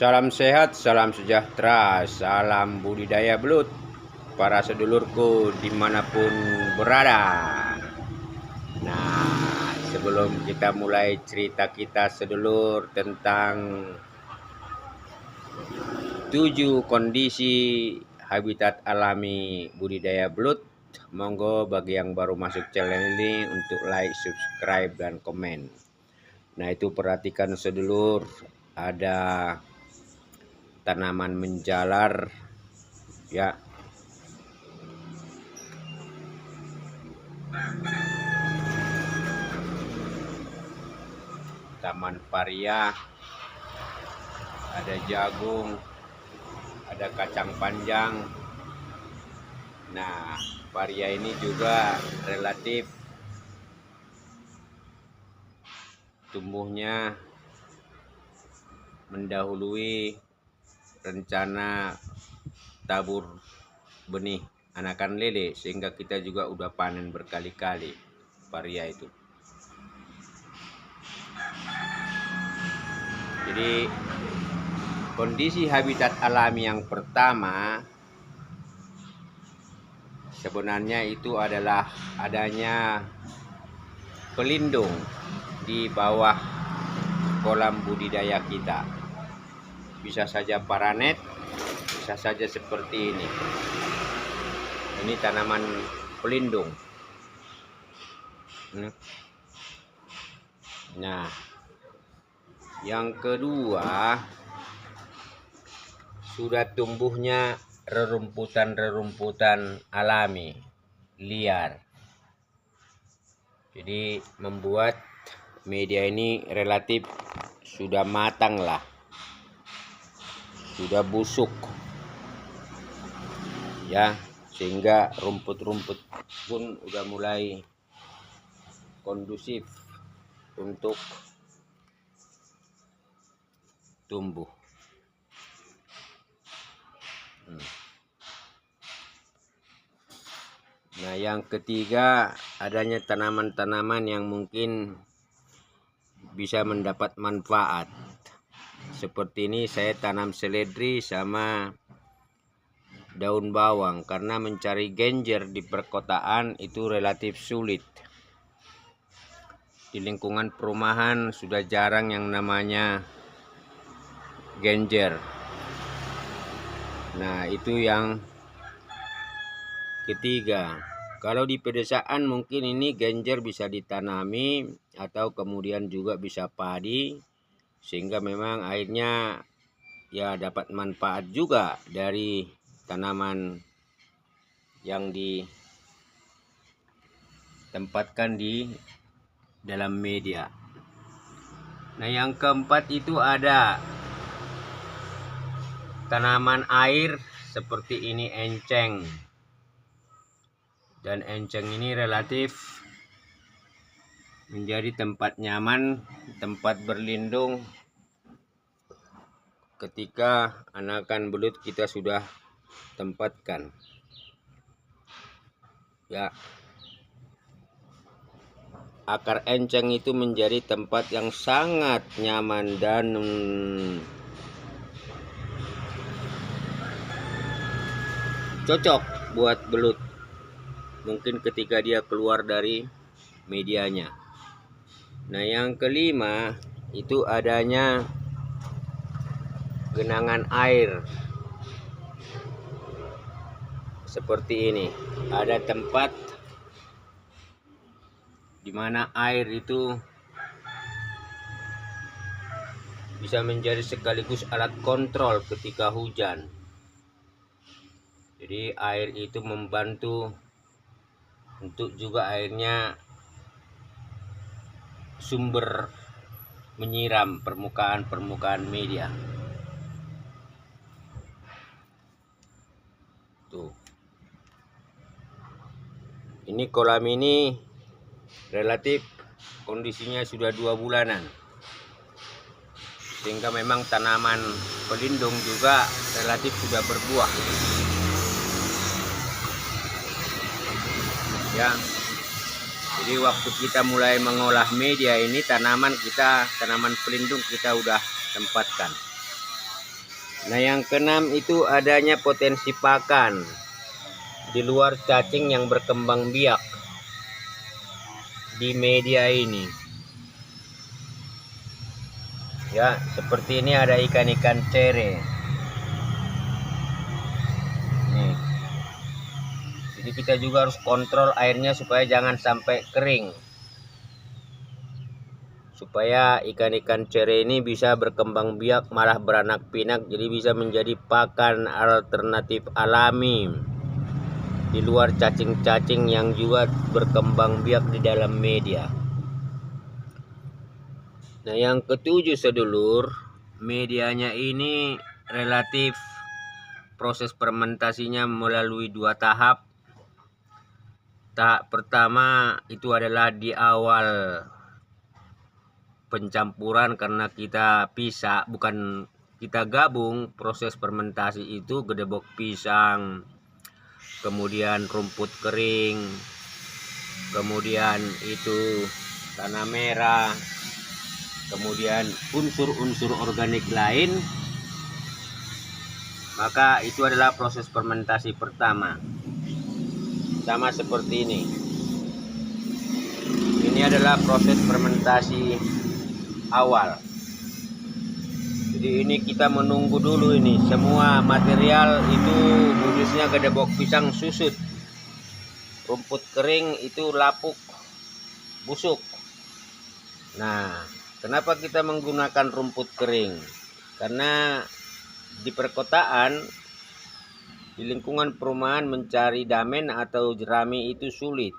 Salam sehat, salam sejahtera, salam budidaya belut para sedulurku dimanapun berada. Nah, sebelum kita mulai cerita kita sedulur tentang 7 kondisi habitat alami budidaya belut, monggo bagi yang baru masuk channel ini untuk like, subscribe, dan komen. Nah, itu perhatikan sedulur, ada tanaman menjalar ya. Taman paria, ada jagung, ada kacang panjang. Nah, paria ini juga relatif tumbuhnya mendahului rencana tabur benih anakan lele, sehingga kita juga udah panen berkali-kali paria itu. Jadi kondisi habitat alami yang pertama sebenarnya itu adalah adanya pelindung di bawah kolam budidaya kita. Bisa saja paranet, bisa saja seperti ini. Ini tanaman pelindung. Nah, yang kedua, sudah tumbuhnya rerumputan alami liar. Jadi membuat media ini relatif sudah matang lah, sudah busuk ya, sehingga rumput-rumput pun udah mulai kondusif untuk tumbuh. Nah, yang ketiga, adanya tanaman-tanaman yang mungkin bisa mendapat manfaat. Seperti ini saya tanam seledri sama daun bawang, karena mencari genjer di perkotaan itu relatif sulit. Di lingkungan perumahan sudah jarang yang namanya genjer. Nah, itu yang ketiga. Kalau di pedesaan mungkin ini genjer bisa ditanami atau kemudian juga bisa padi, sehingga memang akhirnya ya dapat manfaat juga dari tanaman yang ditempatkan di dalam media. Nah, yang keempat itu ada tanaman air seperti ini, enceng. Dan enceng ini relatif menjadi tempat nyaman, tempat berlindung ketika anakan belut kita sudah tempatkan ya. Akar enceng itu menjadi tempat yang sangat nyaman dan cocok buat belut, mungkin ketika dia keluar dari medianya. Nah, yang kelima itu adanya genangan air seperti ini. Ada tempat di mana air itu bisa menjadi sekaligus alat kontrol ketika hujan. Jadi air itu membantu untuk juga airnya sumber menyiram permukaan media. Tuh. Ini kolam ini relatif kondisinya sudah 2 bulanan. Sehingga memang tanaman pelindung juga relatif sudah berbuah. Ya. Jadi waktu kita mulai mengolah media ini, tanaman pelindung kita udah tempatkan. Nah, yang keenam itu adanya potensi pakan di luar cacing yang berkembang biak di media ini. Ya, seperti ini ada ikan-ikan cere. Nih. Jadi kita juga harus kontrol airnya supaya jangan sampai kering. Supaya ikan-ikan cere ini bisa berkembang biak, malah beranak pinak, jadi bisa menjadi pakan alternatif alami di luar cacing-cacing yang juga berkembang biak di dalam media. Nah, yang ketujuh sedulur, medianya ini relatif proses fermentasinya melalui 2 tahap. Tahap pertama itu adalah di awal pencampuran, karena kita pisah, bukan kita gabung proses fermentasi itu gedebok pisang, kemudian rumput kering, kemudian itu tanah merah, kemudian unsur-unsur organik lain, maka itu adalah proses fermentasi pertama. Sama seperti ini. Ini adalah proses fermentasi awal. Jadi ini kita menunggu dulu ini semua material itu, khususnya gedebok pisang susut, rumput kering itu lapuk, busuk. Nah, kenapa kita menggunakan rumput kering? Karena di perkotaan, di lingkungan perumahan mencari damen atau jerami itu sulit.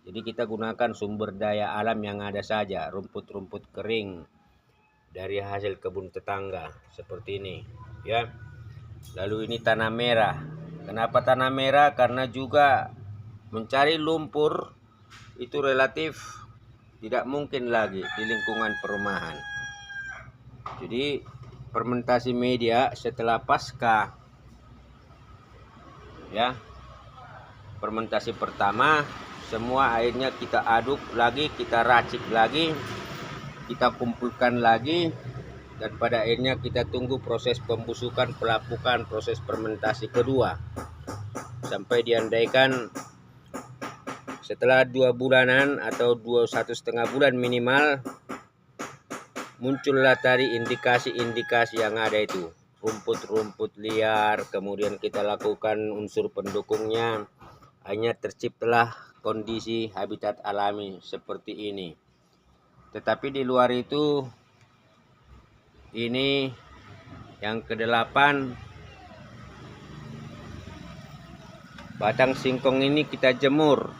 Jadi kita gunakan sumber daya alam yang ada saja, rumput-rumput kering dari hasil kebun tetangga seperti ini, ya. Lalu ini tanah merah. Kenapa tanah merah? Karena juga mencari lumpur itu relatif tidak mungkin lagi di lingkungan perumahan. Jadi fermentasi media setelah pasca, ya, fermentasi pertama, semua airnya kita aduk lagi, kita racik lagi, kita kumpulkan lagi, dan pada akhirnya kita tunggu proses pembusukan, pelapukan, proses fermentasi kedua, sampai diandaikan setelah 2 bulanan atau 1,5 bulan minimal, muncullah tadi indikasi-indikasi yang ada itu, rumput-rumput liar, kemudian kita lakukan unsur pendukungnya, hanya terciptalah kondisi habitat alami seperti ini. Tetapi di luar itu, ini yang ke-8, batang singkong ini kita jemur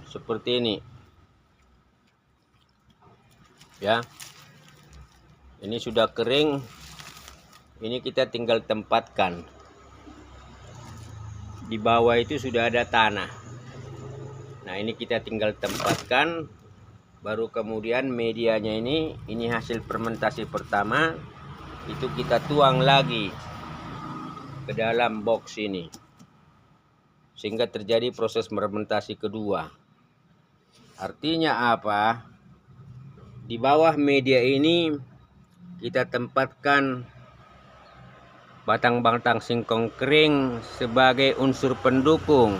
seperti ini, ya. Ini sudah kering, ini kita tinggal tempatkan. Di bawah itu sudah ada tanah. Nah, ini kita tinggal tempatkan, baru kemudian medianya ini hasil fermentasi pertama, itu kita tuang lagi ke dalam box ini, sehingga terjadi proses fermentasi kedua. Artinya apa? Di bawah media ini kita tempatkan batang-batang singkong kering sebagai unsur pendukung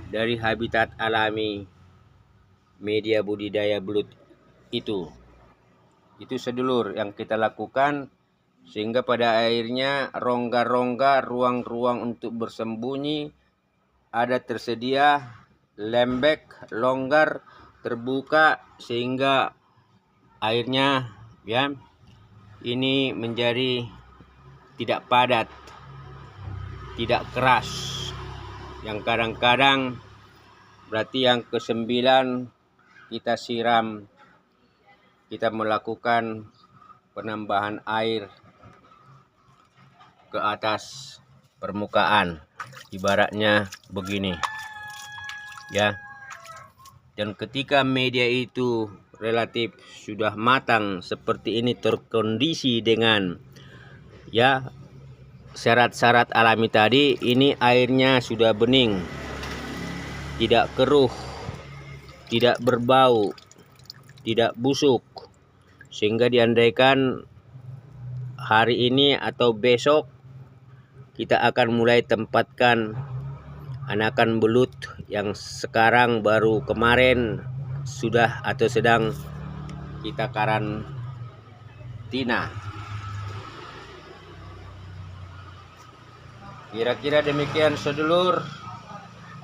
dari habitat alami media budidaya belut itu. Itu sedulur yang kita lakukan, sehingga pada akhirnya rongga-rongga, ruang-ruang untuk bersembunyi ada tersedia, lembek, longgar, terbuka, sehingga airnya, ya, ini menjadi tidak padat, tidak keras. Yang kadang-kadang berarti yang ke-9 kita siram, kita melakukan penambahan air ke atas permukaan, ibaratnya begini, ya. Dan ketika media itu relatif sudah matang seperti ini, terkondisi dengan, ya, syarat-syarat alami tadi, ini airnya sudah bening, tidak keruh, tidak berbau, tidak busuk, sehingga diandaikan hari ini atau besok kita akan mulai tempatkan anakan belut yang sekarang baru kemarin sudah atau sedang kita karantina. Kira-kira demikian sedulur.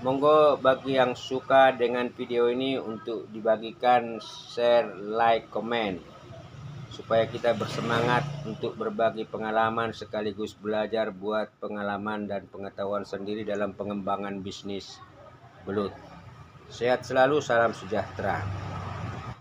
Monggo bagi yang suka dengan video ini untuk dibagikan, share, like, komen, supaya kita bersemangat untuk berbagi pengalaman sekaligus belajar buat pengalaman dan pengetahuan sendiri dalam pengembangan bisnis belut. Sehat selalu, salam sejahtera.